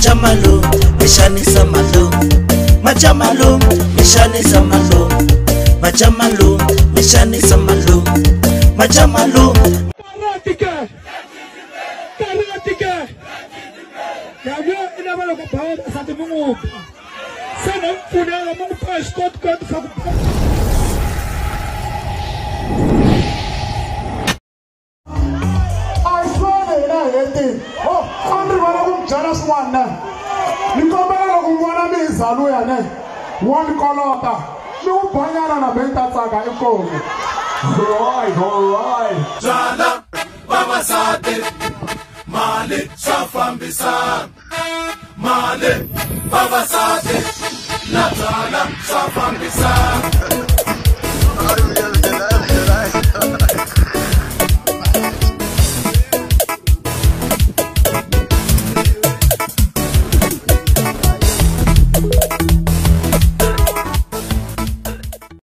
Majamalo, Mishanisa Malo, Majamalo, Mishanisa Malo, Majamalo, Mishanisa Malo, Majamalo. One color, no banana benta saga iko. Alright. Jala, Baba Sade, Male, Shafambisa, Male, Baba Sade, Natala, Shafambisa.